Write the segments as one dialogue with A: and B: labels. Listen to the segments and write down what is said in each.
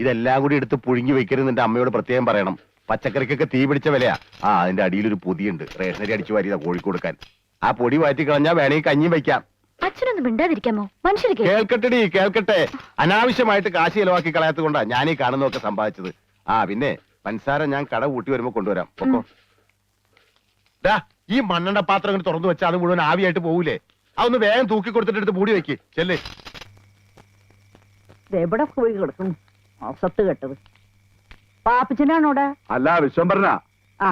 A: ഇതെല്ലാം കൂടി എടുത്ത് പുഴുങ്ങി വെക്കരുത് നിന്റെ അമ്മയോട് പ്രത്യേകം പറയണം. പച്ചക്കറിക്കൊക്കെ തീ പിടിച്ച വിലയാ. അതിന്റെ അടിയിലൊരു പൊതിയുണ്ട്, റേഷനരി അടിച്ചു വാരിയതാ കോഴിക്ക് കൊടുക്കാൻ. ആ പൊടി മാറ്റി കളഞ്ഞാ വേണമെങ്കിൽ കഞ്ഞിയും വെക്കാം.
B: അച്ഛനൊന്നും മിണ്ടാതിരിക്കാമോ? മനുഷ്യർ
A: കേൾക്കട്ടെടി, കേൾക്കട്ടെ. അനാവശ്യമായിട്ട് കാശ് ചെലവാക്കി കളയാത്തത് കൊണ്ടാ ഞാൻ ഈ കാണുന്നതൊക്കെ സമ്പാദിച്ചത്. പിന്നെ പഞ്ചസാര ഞാൻ കട കൂട്ടി വരുമ്പോ കൊണ്ടുവരാം. ഒപ്പോ ഈ മണ്ണെണ്ണ പാത്രം ഇങ്ങനെ തുറന്നു വെച്ചാൽ അത് മുഴുവൻ ആവിയായിട്ട് പോകൂലേ? അതൊന്ന് വേഗം തൂക്കി കൊടുത്തിട്ട് എടുത്ത് മൂടി വെക്ക്. ചെല്ലേ.
C: എവിടെ പോയി കിടക്കും സത്ത് കെട്ടത്? പാപ്പച്ചനാണോടെ?
D: അല്ല, വിശ്വംഭരനാ.
C: ആ,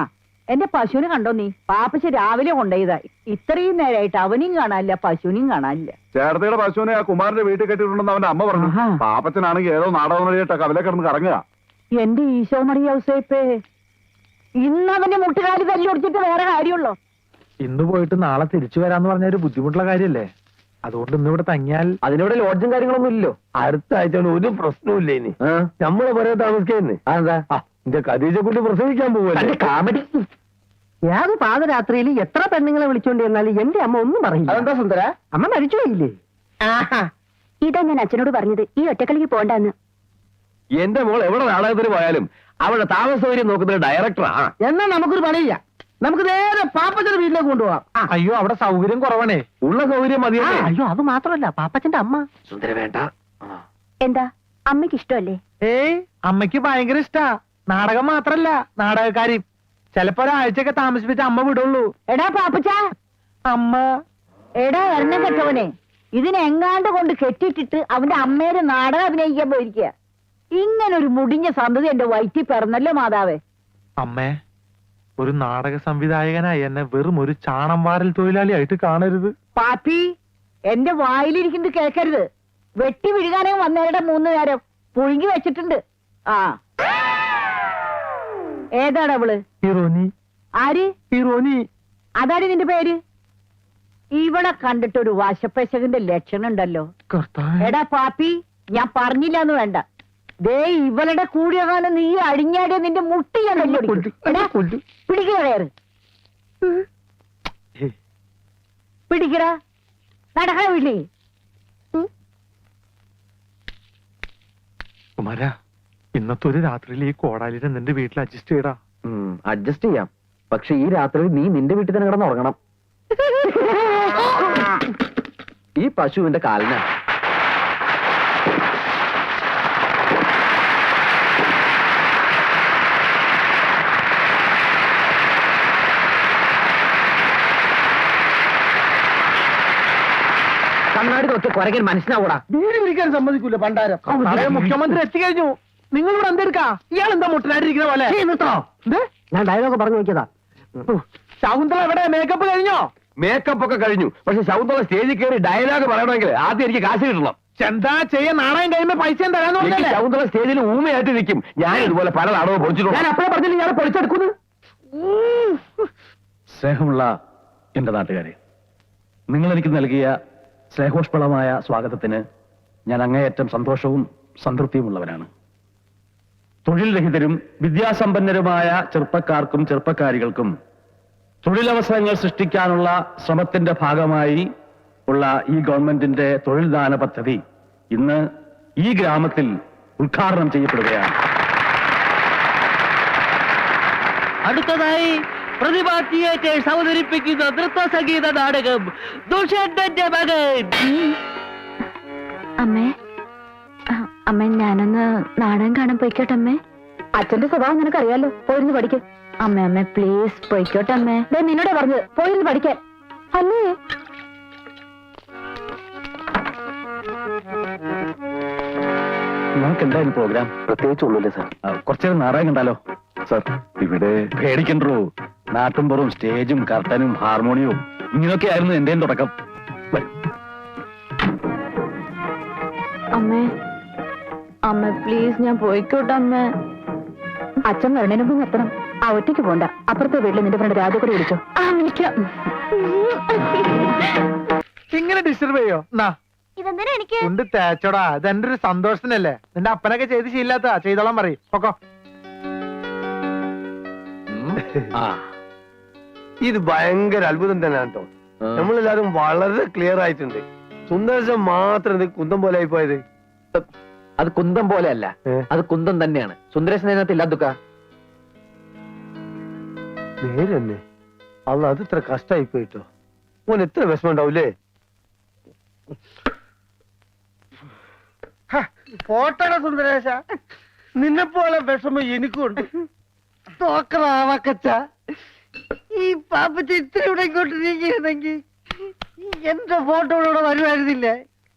C: എന്റെ പശുവിനെ കണ്ടോ നീ? പാപ്പച്ച രാവിലെ കൊണ്ടുപോയതാ. ഇത്രയും നേരമായിട്ട് അവനെയും കാണാനില്ല, പശുവിനെയും കാണാനില്ല.
D: ചേർത്തയുടെ പശുവിനെ ആ കുമാരന്റെ വീട്ടിൽ കെട്ടിയിട്ടുണ്ടെന്ന് അവന്റെ അമ്മ പറഞ്ഞു. പാപ്പച്ചനാണെങ്കിൽ ഏതോ നാടകം വഴിയായിട്ടാ കവല കിടന്ന് കറങ്ങുക.
C: എന്റെ ഈശോ മറിയ ഔസേപ്പേ, ഇന്നവന്റെ മുട്ടുകാലി തല്ലി ഒടിച്ചിട്ട് വേറെ കാര്യമുള്ളോ?
E: ഇന്ന് പോയിട്ട് നാളെ തിരിച്ചു വരാന്ന് പറഞ്ഞ ഒരു ബുദ്ധിമുട്ടുള്ള കാര്യല്ലേ? അതുകൊണ്ട് ഇന്ന് ഇവിടെ തങ്ങിയാൽ അതിനിവിടെ ലോഡ്ജും കാര്യങ്ങളൊന്നും ഇല്ലല്ലോ. അടുത്ത ആഴ്ച ഒരു പ്രശ്നമില്ല. ഇനി നമ്മളെ പറയാ താമസിക്കുന്നേ. അതെന്താ? എന്റെ കദീജ കുട്ടി പ്രസവിക്കാൻ പോവല്ലേ? കാമഡി.
C: ഏത് പാതരാത്രിയിൽ എത്ര പെണ്ണുങ്ങളെ വിളിച്ചോണ്ട് ചെന്നാലും എന്റെ അമ്മ ഒന്നും പറയില്ല.
E: അതെന്താ സുന്ദര?
C: അമ്മ മരിച്ചു പോയില്ലേ?
B: ഇതാ ഞാൻ അച്ഛനോട് പറഞ്ഞത്, ഈ ഒറ്റക്കളിക്ക് പോണ്ടെന്ന്.
E: എന്റെ മോൾ എവിടെ നാടകത്തിന് പോയാലും അവിടെ താമസ സൗകര്യം നോക്കുന്ന ഡയറക്ടറാ.
C: എന്നാ നമുക്കൊരു പണിയില്ല, നമുക്ക് നേരെ പാപ്പച്ചന്റെ വീട്ടിലേക്ക് കൊണ്ടുപോവാം.
E: അയ്യോ, അവിടെ സൗകര്യം കുറവാണേ. ഉള്ള സൗകര്യം മതിയല്ലേ?
C: അയ്യോ, അത് മാത്രമല്ല, പാപ്പച്ചന്റെ അമ്മ.
E: സുന്ദര വേണ്ട.
B: എന്താ അമ്മയ്ക്ക് ഇഷ്ടമല്ലേ?
E: അമ്മയ്ക്ക് ഭയങ്കര ഇഷ്ടാ. നാടകം മാത്രല്ല, നാടകക്കാരി. ചിലപ്പോ ഒരാഴ്ചയൊക്കെ താമസിപ്പിച്ച അമ്മ വിടുള്ളൂ.
C: എടാ പാപ്പച്ച,
E: അമ്മ.
C: എടാ എണ്ണം കെട്ടവനെ, ഇതിനെങ്ങാണ്ട് കൊണ്ട് കെട്ടിട്ടിട്ട് അവന്റെ അമ്മേരെ നാടകം അഭിനയിക്കാൻ പോയിരിക്കുക. ഇങ്ങനൊരു മുടിഞ്ഞ സന്തതി എന്റെ വയറ്റിൽ പിറന്നല്ലോ മാതാവേ.
E: അമ്മേ, ഒരു നാടക സംവിധായകനായി എന്നെ വെറും ഒരു ചാണം വാരൽ തൊഴിലാളിയായിട്ട് കാണരുത്.
C: പാപ്പി, എന്റെ വായിലിരിക്കുന്നത് കേൾക്കരുത്. വെട്ടി വിഴുകാനേ വന്നവരുടെ 3 നേരം പുഴുങ്ങി വെച്ചിട്ടുണ്ട്. ഏതാണ് അവള്?
E: ഹീറോനി.
C: ആര്?
E: ഹീറോനി.
C: അതാണ് നിന്റെ പേര്? ഇവളെ കണ്ടിട്ടൊരു വാശപ്പശകന്റെ ലക്ഷണം ഉണ്ടല്ലോ. എടാ പാപ്പി, ഞാൻ പറഞ്ഞില്ലാന്ന് വേണ്ട. ദേ ഇവളുടെ കൂടിയ കാലം നീ അഴിഞ്ഞാടിയ നിന്റെ മുട്ടി ഞാൻ പിടിക്കയറ്. പിടിക്കടാ, നടക്കണ വീട്ടിൽ.
E: കുമാര, ഇന്നത്തെ ഒരു രാത്രിയിൽ ഈ കോടാലിനെ നിന്റെ വീട്ടിൽ അഡ്ജസ്റ്റ് ചെയ്യടാ.
F: അഡ്ജസ്റ്റ് ചെയ്യാം, പക്ഷെ ഈ രാത്രി നീ നിന്റെ വീട്ടിൽ തന്നെ കിടന്ന് ഉറങ്ങണം. ഈ പശുവിന്റെ കാലിനാ. കണ്ണാടി നോക്കി കുരകൻ മനസ്സിലാവൂടാ.
E: വീട് പിരിക്കാൻ സമ്മതിക്കൂല പണ്ടാരം. മുഖ്യമന്ത്രി എത്തിക്കഴിഞ്ഞു. നിങ്ങൾ ഇവിടെ എന്തെടുക്കാ? ഇയാൾ എന്താ മുട്ടനായിട്ടിരിക്കുന്ന പോലെ?
F: ഞാൻ ഡയലോഗ് പറഞ്ഞു നോക്കിയതാ.
E: ശകുന്തള എവിടെ? മേക്കപ്പ് കഴിഞ്ഞോ?
F: മേക്കപ്പ് ഒക്കെ കഴിഞ്ഞു, പക്ഷെ ശകുന്തള സ്റ്റേജിൽ കയറി ഡയലോഗ് പറയണമെങ്കിൽ ആദ്യം എനിക്ക് കാശ് കിട്ടണം.
E: എന്താ ചെയ്യാൻ? നാണയം കഴിയുമ്പോ പൈസ തരാന്ന് പറഞ്ഞല്ലേ?
F: ശകുന്തള സ്റ്റേജിൽ ഊമയായിട്ട് നിൽക്കും. ഞാൻ ഇതുപോലെ പല നാടകവും പൊളിച്ചിട്ടുണ്ട്. ഞാൻ അപ്പഴേ പറഞ്ഞില്ല ഞാൻ പൊളിച്ചെടുക്കുന്നു.
G: സ്നേഹമുള്ള എന്റെ നാട്ടുകാരെ, നിങ്ങൾ എനിക്ക് നൽകിയ സ്നേഹോഷ്പളമായ സ്വാഗതത്തിന് ഞാൻ അങ്ങേയറ്റം സന്തോഷവും സംതൃപ്തിയുമുള്ളവരാണ്. തൊഴിൽ രഹിതരും വിദ്യാസമ്പന്നരുമായ ചെറുപ്പക്കാർക്കും ചെറുപ്പക്കാരികൾക്കും തൊഴിലവസരങ്ങൾ സൃഷ്ടിക്കാനുള്ള ശ്രമത്തിന്റെ ഭാഗമായി ഉള്ള ഈ ഗവൺമെന്റിന്റെ തൊഴിൽ ദാന പദ്ധതി ഇന്ന് ഈ ഗ്രാമത്തിൽ ഉദ്ഘാടനം ചെയ്യപ്പെടുകയാണ്.
H: അടുത്തതായി പ്രതിഭ തിയേറ്റേഴ്സ് അവതരിപ്പിക്കുന്ന നൃത്ത സംഗീത നാടകം ദുഷ്യന്തന്റെ മകൻ.
B: അമ്മേ, അമ്മ ഞാനൊന്ന് നാടകം കാണാൻ പോയിക്കോട്ടെ അമ്മേ.
C: അച്ഛന്റെ സ്വഭാവം നിനക്കറിയാലോ, പോയിരുന്നു പഠിക്കാൻ.
B: അമ്മ അമ്മ പ്ലീസ് പോയിക്കോട്ടെ അമ്മേ.
C: നിന്നോടെ പറഞ്ഞത് പോയിരുന്നു പഠിക്കാൻ അല്ലേ?
G: നമുക്ക് എന്തായാലും പ്രോഗ്രാം
F: പ്രത്യേകിച്ചൊന്നുമില്ല സാർ.
G: കുറച്ചേരം നാടകം കണ്ടാലോ?
D: സാർ, ഇവിടെ
G: പേടിക്കണ്ടോ? നാട്ടുംപുറവും സ്റ്റേജും കർട്ടനും ഹാർമോണിയവും ഇങ്ങനെയൊക്കെ ആയിരുന്നു എന്റെയും തുടക്കം.
B: അമ്മേ അമ്മ പ്ലീസ് ഞാൻ പോയിക്കോട്ടെ അമ്മേ.
C: അച്ഛൻ വരണേന് മുമ്പ് എത്തണം. ഒറ്റയ്ക്ക് പോണ്ട. അപ്പുറത്തെ വീട്ടിൽ നിന്റെ ഫ്രണ്ട് രാജ കൂടെ വിളിച്ചോ.
B: വിളിക്കാം.
E: ഇങ്ങനെ ഡിസ്റ്റർബ് ചെയ്യോ?
B: ഇതെന്തിനാ എനിക്ക്?
E: കൊണ്ട് തേച്ചോടാ, ഇതെന്റെ ഒരു സന്തോഷത്തിനല്ലേ. നിന്റെ അപ്പനൊക്കെ ചെയ്ത് ശീലാത്ത ചെയ്തോളാൻ പറയും. പൊക്കോ.
A: ഇത് ഭയങ്കര അത്ഭുതം തന്നെയാണ് കേട്ടോ. നമ്മളെല്ലാരും വളരെ ക്ലിയർ ആയിട്ടുണ്ട്. സുന്ദരശം മാത്രം ഇത് കുന്തം പോലെ ആയി പോയത്.
E: അത് കുന്തം പോലെയല്ല, അത് കുന്തം തന്നെയാണ്. സുന്ദരേശൻ അതിനകത്ത് ഇല്ലാതുക്ക. നേരെന്നെ അല്ല, അത് ഇത്ര കഷ്ടായി പോയിട്ടോ. ഓൻ എത്ര വിഷമം ഉണ്ടാവൂലേ?
H: പോട്ടട സുന്ദരേശ, നിന്നെപ്പോലെ വിഷമം എനിക്കുണ്ട്. തോക്കറാവക്കച്ച, ഈ പാപ്പച്ച ഇത്തിരി ഇവിടെ ഇങ്ങോട്ട് നീങ്ങിയിരുന്നെങ്കിൽ എന്റെ ഫോട്ടോയിലൂടെ വരുമായിരുന്നില്ലേ?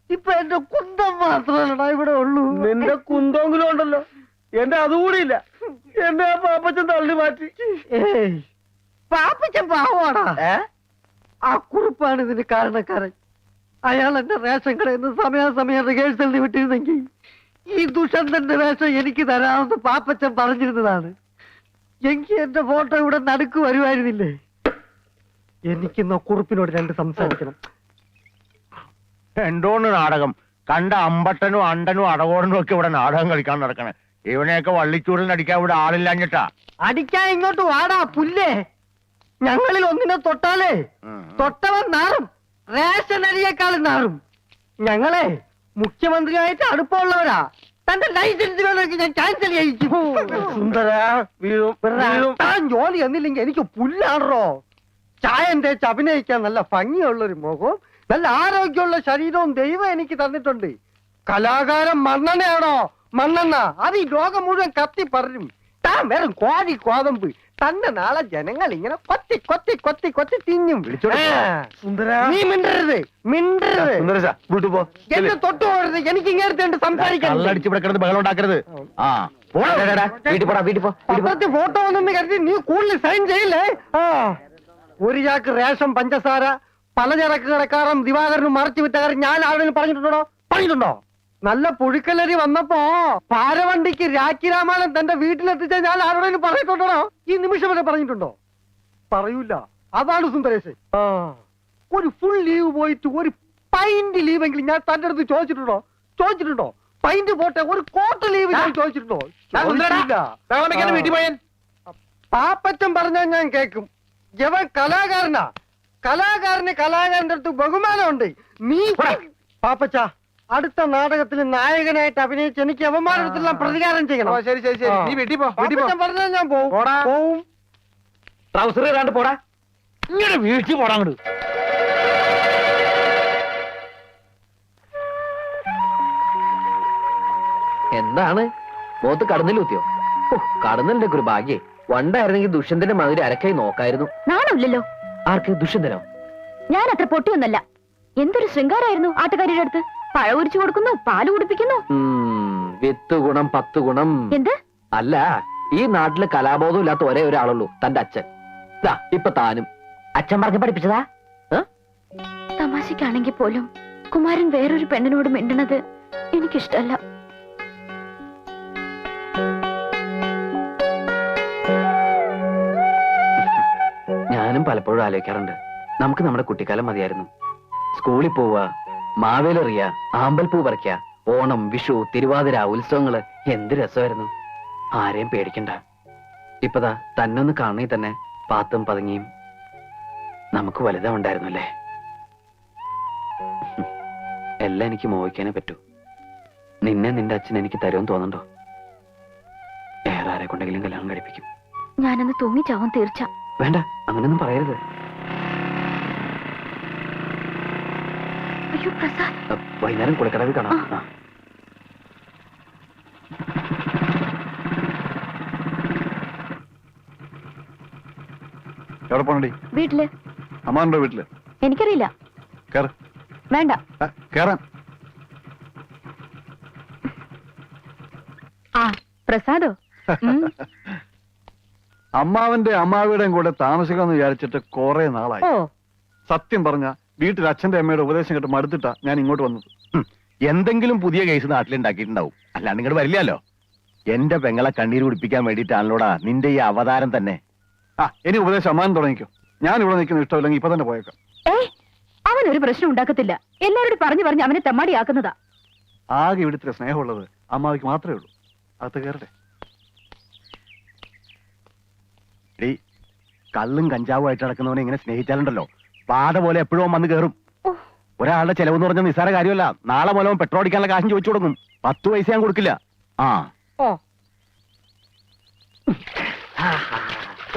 H: ഇപ്പൊ എന്റെ കുന്തം മാത്രമല്ലടാ ഇവിടെ ഉള്ളൂ. നിന്റെ കുന്തെങ്കിലും ഉണ്ടല്ലോ, എന്റെ അതുകൂടിയില്ല. എന്റെ ആ പാപ്പച്ചൻ തള്ളി മാറ്റി. പാപ്പച്ചൻ പാവാടാ. ആ കുറിപ്പാണ് ഇതിന് കാരണക്കാരൻ. അയാൾ എന്റെ റേഷൻ കടയിൽ നിന്ന് സമയാസമയം റിഹേഴ്സലിന് വിട്ടിരുന്നെങ്കിൽ ഈ ദുഷന്തന്റെ വേഷം എനിക്ക് തരാമെന്ന് പാപ്പച്ചൻ പറഞ്ഞിരുന്നതാണ്. എങ്കിൽ എന്റെ ഫോട്ടോ ഇവിടെ നടുക്ക് വരുമായിരുന്നില്ലേ? എനിക്കിന്ന് കുറിപ്പിനോട് രണ്ട് സംസാരിക്കണം.
A: എന്തോന്ന് നാടകം? കണ്ട അമ്പട്ടനും അണ്ടനും അടകോടനും ഒക്കെ ഇവിടെ നാടകം കളിക്കാൻ നടക്കണേ. ഇവനെയൊക്കെ വള്ളിച്ചൂടിൽ അടിക്കാൻ ഇവിടെ ആളില്ലാഞ്ഞിട്ടാ.
H: അടിക്കാൻ ഇങ്ങോട്ട് വാടാ പുല്ലേ. ഞങ്ങളിൽ ഒന്നിനെ തൊട്ടാലേ തൊട്ടവൻ നാറും, റേഷൻ അരിയേക്കാളും നാറും. ഞങ്ങളെ മുഖ്യമന്ത്രിയായിട്ട് അടുപ്പമുള്ളവരാ. തന്റെ ലൈസൻസ് വേണമെങ്കിൽ ഞാൻ ക്യാൻസൽ ചെയ്യിക്കും. താൻ ജോലി എന്നില്ലെങ്കിൽ എനിക്ക് പുല്ലാണോ? ചായം തേച്ച് അഭിനയിക്കാൻ നല്ല ഭംഗിയുള്ളൊരു മുഖവും നല്ല ആരോഗ്യമുള്ള ശരീരവും ദൈവം എനിക്ക് തന്നിട്ടുണ്ട്. കലാകാരൻ മണ്ണെണ്ണയാണോ? മണ്ണെണ്ണ അത് ഈ ലോകം മുഴുവൻ കത്തി പറയും. താൻ വെറും കോഴി കോതമ്പ്. തന്നെ നാളെ ജനങ്ങൾ ഇങ്ങനെ കൊത്തി കൊത്തി കൊത്തി കൊത്തി തിന്നും. നീ മിണ്ടരുത്, മിണ്ടരുത്. എന്നെ തൊട്ടു പോകരുത്. എനിക്ക് ഇങ്ങനത്തെ സംസാരിക്കാൻ
A: ബഹളം ഉണ്ടാക്കരുത്.
H: പത്രത്തിൽ ഫോട്ടോ വന്നെന്ന് കരുതി നീ കൂടുതൽ സൈൻ ചെയ്യില്ലേ? ഒരു ചാക്ക് റേഷൻ പഞ്ചസാര പലചരക്ക് കടക്കാരൻ ദിവാകരനും മറച്ചു വിറ്റ കാര്യം ഞാൻ ആരോടും പറഞ്ഞിട്ടുണ്ടോ? നല്ല പുഴുക്കലരി വന്നപ്പോ പാരവണ്ടിക്ക് രാഖി രാമായണം തന്റെ വീട്ടിലെത്തിച്ച ഞാൻ ആരോടും പറഞ്ഞിട്ടുണ്ടോ? ഈ നിമിഷം വരെ പറഞ്ഞിട്ടുണ്ടോ? പറയൂല. അതാണ് സുന്ദരേശ്. ഒരു ഫുൾ ലീവ് പോയിട്ട് ഒരു പൈന്റ് ലീവെങ്കിലും ഞാൻ തന്റെ അടുത്ത് ചോദിച്ചിട്ടുണ്ടോ? പൈന്റ് പോട്ടെ, ഒരു കോട്ട് ലീവ് ഞാൻ ചോദിച്ചിട്ടുണ്ടോ? പാപ്പറ്റം പറഞ്ഞാൽ ഞാൻ കേൾക്കും. ജവൻ കലാകാരനാ. കലാകാരന്റെ അടുത്ത് ബഹുമാനമുണ്ട്. നീ പാപ്പച്ച അടുത്ത നാടകത്തിൽ നായകനായിട്ട് അഭിനയിച്ച് എനിക്ക് അവമാനത്തിലെല്ലാം പ്രതികാരം ചെയ്യണം.
D: ശരി ശരി ശരി, നീ വീട്ടിൽ പോ.
H: പറഞ്ഞാൽ ഞാൻ പോവും.
E: ട്രൗസർ ഇടാണ്ട് പോടാ.
H: ഇങ്ങനെ വീഴ്ച പോടാ അങ്ങോട്ട്.
E: എന്താണ് മുഖത്ത് കടന്നിലൂത്തിയോ? കടന്നലിന്റെ ഒരു ഭാഗ്യേ. വണ്ടായിരുന്നെങ്കിൽ ദുഷ്യന്തന്റെ മാതിരി അരക്കായി നോക്കായിരുന്നു.
B: നാണമില്ലല്ലോ.
E: ആർക്ക്? ദുഷ്യന്തനോ?
B: ഞാൻ അത്ര പൊട്ടിയൊന്നല്ല. എന്തൊരു ശൃംഗാരായിരുന്നു ആട്ടുകാരിയുടെ അടുത്ത്. പഴ ഉരിച്ചു കൊടുക്കുന്നു, പാല് കുടിപ്പിക്കുന്നു.
E: വിത്ത് ഗുണം 10 ഗുണം.
B: എന്ത്?
E: അല്ല, ഈ നാട്ടില് കലാബോധം ഇല്ലാത്ത ഒരേ ഒരാളുള്ളൂ, തന്റെ അച്ഛൻ. ഇപ്പൊ താനും അച്ഛൻ പറഞ്ഞ് പഠിപ്പിച്ചതാ.
B: തമാശക്കാണെങ്കിൽ പോലും കുമാരൻ വേറൊരു പെണ്ണിനോട് മിണ്ടണത് എനിക്കിഷ്ടല്ല.
E: ഞാനും പലപ്പോഴും ആലോചിക്കാറുണ്ട്, നമുക്ക് നമ്മുടെ കുട്ടിക്കാലം മതിയായിരുന്നു. സ്കൂളിൽ പോവുക, മാവേലെറിയ, ആമ്പൽപ്പൂ പറിക്കുക, ഓണം, വിഷു, തിരുവാതിര, ഉത്സവങ്ങള് എന്ത് രസമായിരുന്നു. ആരെയും പേടിക്കണ്ട. ഇപ്പതാ തന്നൊന്ന് കാണണേ തന്നെ പാത്തും പതുങ്ങിയും നമുക്ക് വലുതാവുണ്ടായിരുന്നു അല്ലേ? എല്ലാം എനിക്ക് മോഹിക്കാനേ പറ്റൂ. നിന്നെ നിന്റെ അച്ഛൻ എനിക്ക് തരുമെന്ന് തോന്നണ്ടോ? വേറെ ആരെ കൊണ്ടെങ്കിലും കല്യാണം കഴിപ്പിക്കും.
B: ഞാനന്ന് തൂങ്ങിച്ചാവും തീർച്ച.
E: വേണ്ട, അങ്ങനെയൊന്നും പറയരുത്.
B: അയ്യോ പ്രസാദ്,
E: വൈകുന്നേരം കുളക്കടവിൽ കാണാം.
D: എവിടെ പോണടി?
B: വീട്ടില്.
D: അമ്മാണ്ടോ വീട്ടില്?
B: എനിക്കറിയില്ല. വേണ്ട.
D: കേറാൻ.
B: ആ പ്രസാദോ?
D: അമ്മാവന്റെ അമ്മാവിയുടെയും കൂടെ താമസിക്കാന്ന് വിചാരിച്ചിട്ട് കുറെ നാളായി. സത്യം പറഞ്ഞ വീട്ടിൽ അച്ഛന്റെ അമ്മയുടെ ഉപദേശം കേട്ട് മടുത്തിട്ടാ ഞാൻ ഇങ്ങോട്ട് വന്നത്.
A: എന്തെങ്കിലും പുതിയ കേസ് നാട്ടിലുണ്ടാക്കിയിട്ടുണ്ടാവും, അല്ലാണ്ട് ഇങ്ങോട്ട് വരില്ലല്ലോ. എന്റെ പെങ്ങളെ കണ്ണീര് കുടിപ്പിക്കാൻ വേണ്ടിയിട്ടാണല്ലോടാ നിന്റെ ഈ അവതാരം തന്നെ.
D: ഇനി ഉപദേശം അമ്മാൻ തുടങ്ങിക്കോ. ഞാൻ ഇവിടെ നിൽക്കുന്ന ഇഷ്ടമില്ലെങ്കിൽ ഇപ്പൊ തന്നെ പോയേക്കാം.
B: അവനൊരു പ്രശ്നം ഉണ്ടാക്കത്തില്ല. എല്ലാവരോടും പറഞ്ഞു അവനെ തെമ്മാടിയാക്കുന്നതാ.
D: ആകെ ഇവിടുത്തെ സ്നേഹമുള്ളത് അമ്മാവിക്ക് മാത്രമേ ഉള്ളൂ. അകത്ത് കയറട്ടെ.
A: കള്ളും കഞ്ചാവും ആയിട്ട് നടക്കുന്നവനെ ഇങ്ങനെ സ്നേഹിച്ചാലുണ്ടല്ലോ പാത പോലെ എപ്പോഴും വന്ന് കയറും. ഒരാളുടെ ചെലവെന്ന് പറഞ്ഞ നിസ്സാര കാര്യമല്ല. നാളെ മൂലം പെട്രോൾ അടിക്കാനുള്ള കാശും ചോദിച്ചു കൊടുക്കും. 10 പൈസ ഞാൻ കൊടുക്കില്ല. ആ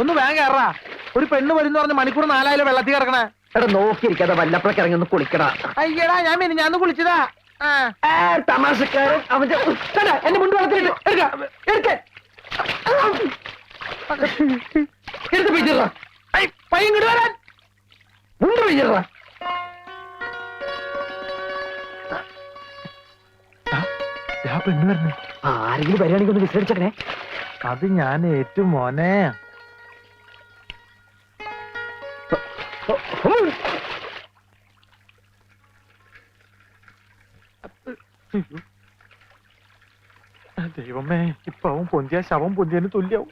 E: ഒന്ന് വേഗം കയറാ. ഒരു പെണ്ണ് വരുന്ന പറഞ്ഞ് മണിക്കൂർ 4 വെള്ളത്തിൽ കിടക്കണേ.
F: എടാ നോക്കിയിരിക്കാതെ വല്ലപ്പോഴൊക്കെ ഇറങ്ങി ഒന്ന് കുളിക്കടാ.
E: അയ്യടാ ഞാൻ ഞാൻ കുളിച്ചതാ.
F: തമാശക്കാരൻ അവന്റെ എന്റെ മുണ്ട് വളർത്തിട്ട് എടുത്ത് പിടിച്ചിട പയ്യങ്ങോട്ട് വരാൻ മുണ്ട് പിടിച്ചിട.
E: പെണ്ണ് വരണേ.
F: ആരെങ്കിലും വരികയാണെങ്കിൽ ഒന്ന് വിസരിച്ചേ.
E: അത് ഞാൻ ഏറ്റു മോനെ. ദൈവമേ, ഇപ്പൊ അവൻ പൊന്തിയ ശവം പൊന്തിയതിന് തുല്യാവും.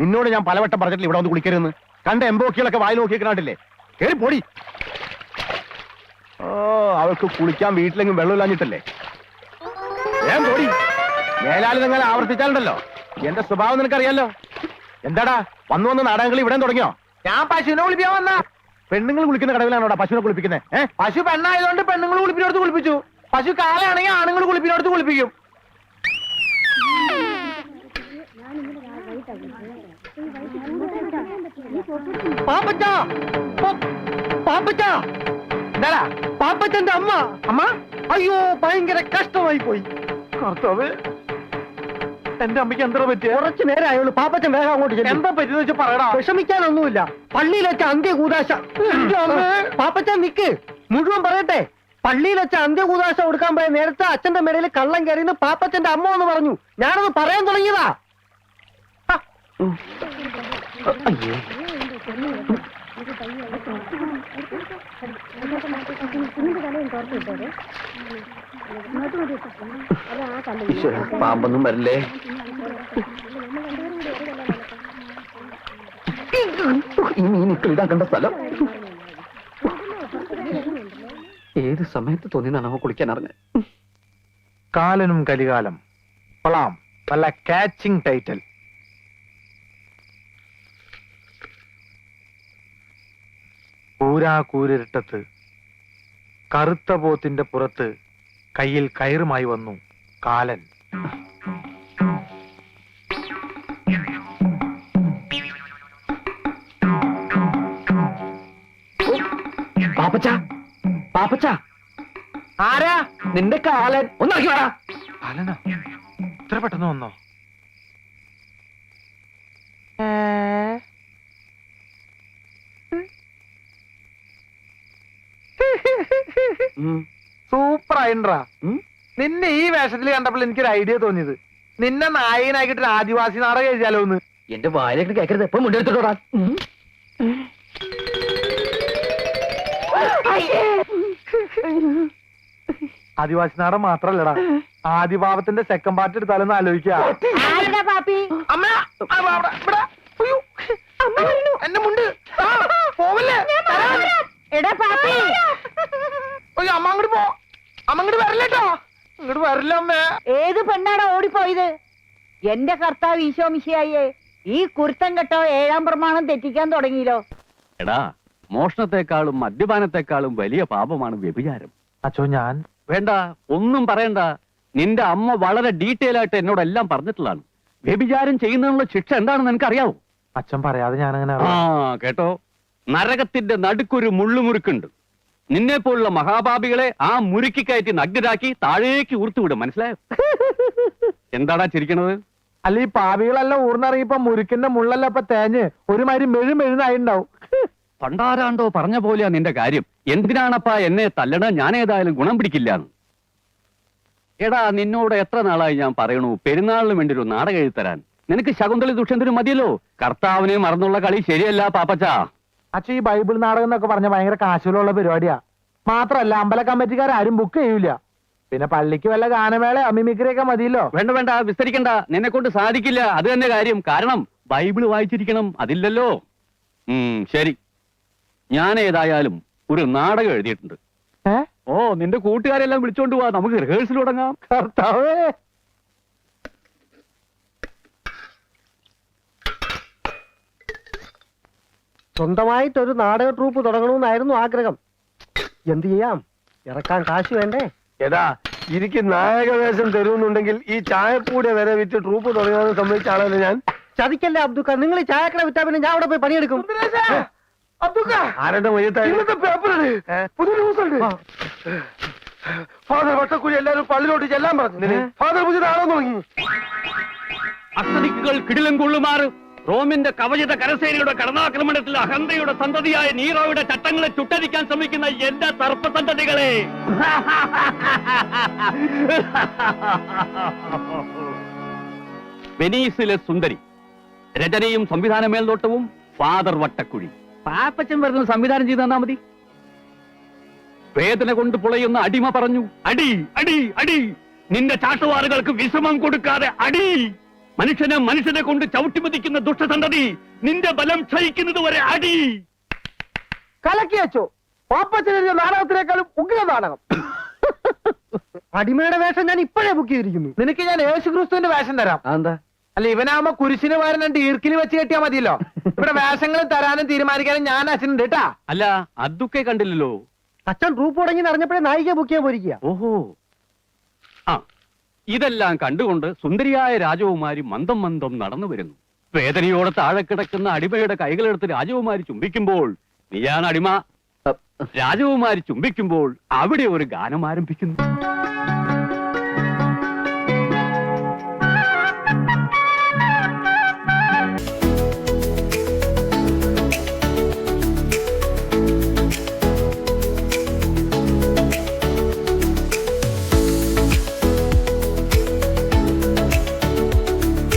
A: നിന്നോട് ഞാൻ പലവട്ടം പറഞ്ഞിട്ടില്ല ഇവിടെ ഒന്ന് കുളിക്കരുതെന്ന്. കണ്ട എംബോക്കികളൊക്കെ വായി നോക്കിക്കണ്ടില്ലേ? കേറി പോടി. ഓ, അവൾക്ക് കുളിക്കാൻ വീട്ടിലെങ്കിലും വെള്ളമില്ലാഞ്ഞിട്ടല്ലേ? ഞാൻ പോടി. മേലാലി നിങ്ങൾ ആവർത്തിച്ചാലുണ്ടല്ലോ എന്റെ സ്വഭാവം നിനക്കറിയാലോ. എന്താടാ വന്നു നാടകങ്ങൾ ഇവിടെ തുടങ്ങിയോ?
E: ഞാൻ പശുവിനെ കുളിപ്പിക്കാൻ വന്ന.
A: പെണ്ണുങ്ങൾ കുളിക്കുന്ന കടവിലാണോടാ പശുവിനെ കുളിപ്പിക്കുന്നത്?
E: പശു പെണ്ണായതുകൊണ്ട് പെണ്ണുങ്ങൾ കുളിപ്പിനടുത്ത് കുളിപ്പിച്ചു. പശു കാലാണെങ്കിൽ ആണുങ്ങൾ കുളിപ്പിനടുത്ത് കുളിപ്പിക്കും.
H: പാപ്പച്ചാ, പാപ്പച്ചാ,
E: എന്താടാ
H: പാപ്പച്ചന്റെ അമ്മ.
E: അമ്മ?
H: അയ്യോ, ഭയങ്കര കഷ്ടമായി പോയി.
E: കർത്താവ്, എന്റെ അമ്മയ്ക്ക് എന്താ പറ്റിയ?
H: കുറച്ചു നേരം ആയുള്ളൂ. പാപ്പച്ചൻ വേഗം അങ്ങോട്ട് ചെല്ല്.
E: എന്താ പറ്റിയെന്ന് വെച്ചാൽ പറയടാ.
H: വിഷമിക്കാനൊന്നുമില്ല. പള്ളിയിൽ വെച്ച അന്ത്യകൂദാശ. പാപ്പച്ചൻ നിക്ക്, മുഴുവൻ പറയട്ടെ. പള്ളിയിൽ വെച്ച അന്ത്യകൂദാശ കൊടുക്കാൻ പോയ നേരത്തെ അച്ഛന്റെ മേടയിൽ കള്ളം കയറിയെന്ന് പാപ്പച്ചന്റെ അമ്മ എന്ന് പറഞ്ഞു. ഞാനത് പറയാൻ തുടങ്ങിയതാ.
F: പാമ്പൊന്നും വരില്ലേ? ഈ മീനിക്കൾ ഇതാക്കേണ്ട സ്ഥലം ഏത് സമയത്ത് തോന്നിയെന്നാണ് അവൻ കുളിക്കാൻ അറിഞ്ഞത്.
E: കാലനും കലികാലം കൊള്ളാം. നല്ല കാച്ചിങ് ടൈറ്റൽ. കൂരാകൂരിട്ടത്ത് കറുത്ത പോത്തിന്റെ പുറത്ത് കയ്യിൽ കയറുമായി വന്നു കാലൻ.
F: പാപ്പച്ച, പാപ്പച്ച,
E: ആരാ?
F: നിന്റെ കാലൻ ഒന്നാക്കി വേടാ.
E: കാലനോ? ഇത്ര പെട്ടെന്ന് വന്നോ? സൂപ്പർ ആയിട്ടാ. നിന്നെ ഈ വേഷത്തിൽ കണ്ടപ്പോൾ എനിക്കൊരു ഐഡിയ തോന്നിയത്, നിന്നെ നായകനാക്കിട്ട് ഒരു ആദിവാസി നാടകം എഴുതിയാലോ എന്ന്.
F: എന്റെ വായിലേക്ക് കേൾക്കരുത്. എപ്പോഴും മുണ്ടെടുത്തിട്ടോടാ.
E: ആദിവാസി നാടകം മാത്രല്ലടാ, ആദിഭാവത്തിന്റെ സെക്കൻഡ് പാർട്ട് എടുത്താലൊന്ന് ആലോചിക്കാ. എന്റെ മുണ്ട് പോവല്ലേ?
C: എടാ പാപ്പി,
E: അമ്മ അങ്ങോട്ട് പോ. അമ്മ അങ്ങോട്ട് വരല്ലേട്ടോ. ഇങ്ങോട്ട് വരില്ല അമ്മേ.
C: ഏത് പെണ്ണാടാ ഓടിപ്പോയത്? എന്റെ കർത്താവ് ഈശോ മിശിഹായേ, ഈ കുരുത്തം കെട്ടോ 7-ാം പ്രമാണം തെറ്റിക്കാൻ തുടങ്ങിയല്ലോ.
G: എടാ, മോഷണത്തെക്കാളും മദ്യപാനത്തെക്കാളും വലിയ പാപമാണ് വ്യഭിചാരം.
E: അച്ചോ, ഞാൻ
G: വേണ്ട, ഒന്നും പറയണ്ട. നിന്റെ അമ്മ വളരെ ഡീറ്റെയിൽ ആയിട്ട് എന്നോടെല്ലാം പറഞ്ഞിട്ടുള്ളതാണ്. വ്യഭിചാരം ചെയ്യുന്നതിനുള്ള ശിക്ഷ എന്താണെന്ന് നിനക്കറിയാവോ?
E: അച്ഛൻ പറയാതെ ഞാനങ്ങനെ
G: ആ കേട്ടോ, നരകത്തിന്റെ നടുക്കൊരു മുള്ളുമുറുക്കുണ്ട്. നിന്നെ പോലുള്ള മഹാപാപികളെ ആ മുറുക്കി കയറ്റി നഗ്നരാക്കി താഴേക്ക് ഊർത്തുവിടും. മനസ്സിലായോ? എന്താടാ ചിരിക്കണത്?
E: അല്ല, ഈ പാവികളെല്ലാം ഊർന്നിറങ്ങിയപ്പോ മുരുക്കിന്റെ മുള്ളല്ല ഇപ്പൊ തേഞ്ഞ് ഒരുമാതിരി മെഴുമെഴുന്നായിണ്ടാവും.
G: പണ്ടാരാണ്ടോ പറഞ്ഞ പോലെയാ നിന്റെ കാര്യം. എന്തിനാണപ്പാ എന്നെ തല്ലണ? ഞാൻ ഏതായാലും ഗുണം പിടിക്കില്ലാന്ന്. എടാ, നിന്നോട് എത്ര നാളായി ഞാൻ പറയണു പെരുന്നാളിന് വേണ്ടി ഒരു നാടകം എഴുതരാൻ. നിനക്ക് ശകുന്തളി ദുഷ്യന്തനും മതിയല്ലോ. കർത്താവിനെ മറന്നുള്ള കളി ശരിയല്ല പാപ്പച്ചാ.
E: അച്ഛൻ ഈ ബൈബിൾ നാടകം എന്നൊക്കെ പറഞ്ഞ ഭയങ്കര കാശുകളുള്ള പരിപാടിയാ. മാത്രല്ല അമ്പല കമ്മിറ്റിക്കാരും ബുക്ക് ചെയ്യൂല. പിന്നെ പള്ളിക്ക് വല്ല ഗാനമേള മിമിക്രിയൊക്കെ മതിയല്ലോ.
G: വേണ്ട വേണ്ട, വിസ്തരിക്കണ്ട. നിന്നെ കൊണ്ട് സാധിക്കില്ല. അത് തന്നെ കാര്യം. കാരണം ബൈബിള് വായിച്ചിരിക്കണം. അതില്ലല്ലോ. ശരി, ഞാൻ ഏതായാലും ഒരു നാടകം എഴുതിയിട്ടുണ്ട്. ഓ നിന്റെ കൂട്ടുകാരെല്ലാം വിളിച്ചോണ്ട് പോവാ, നമുക്ക് റിഹേഴ്സൽ തുടങ്ങാം.
H: കർത്താവേ. സ്വന്തമായിട്ടൊരു നാടക ട്രൂപ്പ് തുടങ്ങണമെന്നായിരുന്നു ആഗ്രഹം. എന്ത് ചെയ്യാം, ഇറക്കാൻ കാശ് വേണ്ടേ?
E: എടാ എനിക്ക് നായകവേഷം തരുന്നുണ്ടെങ്കിൽ ഈ ചായപ്പൂടെ വരെ വിറ്റ് ട്രൂപ്പ് തുടങ്ങാമെന്ന് സമ്മതിച്ച ആളല്ലേ ഞാൻ.
H: ചതിക്കല്ലേ അബ്ദുക്ക, നിങ്ങൾ ഈ ചായക്കട വിറ്റാ പിന്നെ ഞാൻ അവിടെ പോയി പണിയെടുക്കും.
E: ആരുടെ മയ്യത്തായി പുതിയ ന്യൂസ് ഉണ്ട്. ഫാദർ വട്ടക്കുഴി എല്ലാവരും പള്ളിയിലോട്ട് ചെല്ലാൻ പറഞ്ഞു. ഫാദർ പുതിയ ആളോ തുടങ്ങി.
G: അക്രമിക്കുകൾ കിടിലം കൊള്ളുമാറ് റോമിന്റെ കവചിത കരസേനയുടെ കടന്നാക്രമണത്തിൽ അഹന്തയുടെ സന്തതിയായ നീറോയുടെ ചട്ടങ്ങളെ ചുട്ടരിക്കാൻ ശ്രമിക്കുന്ന എന്റെ സർപ്പസന്തതികളെ, വെനീസിലെ സുന്ദരി, രചനയും സംവിധാന മേൽനോട്ടവും ഫാദർ വട്ടക്കുഴി. പാപ്പച്ചൻ വരുന്ന സംവിധാനം ചെയ്ത് തന്നാ മതി. വേദന കൊണ്ട് പുളയുന്ന അടിമ പറഞ്ഞു, അടി അടി അടി, നിന്റെ ചാട്ടുവാറുകൾക്ക് വിശ്രമം കൊടുക്കാതെ അടി. മനുഷ്യനെ കൊണ്ട് ചവിട്ടിമതിക്കുന്ന ദുഷ്ടസന്തതി, നിന്റെ ബലം ക്ഷയിക്കുന്നത് വരെ അടി.
H: കലക്കി വെച്ചോ, പാപ്പച്ചനെഴുതിയ നാടകത്തിനേക്കാളും ഉഗ്ര നാടകം. അടിമയുടെ വേഷം ഞാൻ ഇപ്പോഴേ ബുക്ക് ചെയ്തിരിക്കുന്നു.
E: നിനക്ക് ഞാൻ യേശു ക്രിസ്തുവിന്റെ വേഷം തരാം.
D: എന്താ?
E: അല്ല ഇവനാകുമ്പോ കുരിശിന് പകരം രണ്ട് ഈർക്കിന് വെച്ച് കെട്ടിയാ മതിയല്ലോ. ഇവിടെ വേഷങ്ങൾ തരാനും തീരുമാനിക്കാനും ഞാൻ അച്ഛനുണ്ട് കേട്ടാ.
G: അല്ല അതൊക്കെ കണ്ടില്ലല്ലോ.
H: അച്ഛൻ ട്രൂപ്പ് തുടങ്ങി അറിഞ്ഞപ്പോഴേ നായിക ബുക്ക് ചെയ്യാൻ പോയിരിക്കുക.
G: ഓഹോ. ആ ഇതെല്ലാം കണ്ടുകൊണ്ട് സുന്ദരിയായ രാജകുമാരി മന്ദം മന്ദം നടന്നു വരുന്നു. വേദനയോടെ താഴെ കിടക്കുന്ന അടിമയുടെ കൈകളെടുത്ത് രാജകുമാരി ചുംബിക്കുമ്പോൾ, നീയാണ് അടിമ. രാജകുമാരി ചുംബിക്കുമ്പോൾ അവിടെ ഒരു ഗാനം ആരംഭിക്കുന്നു.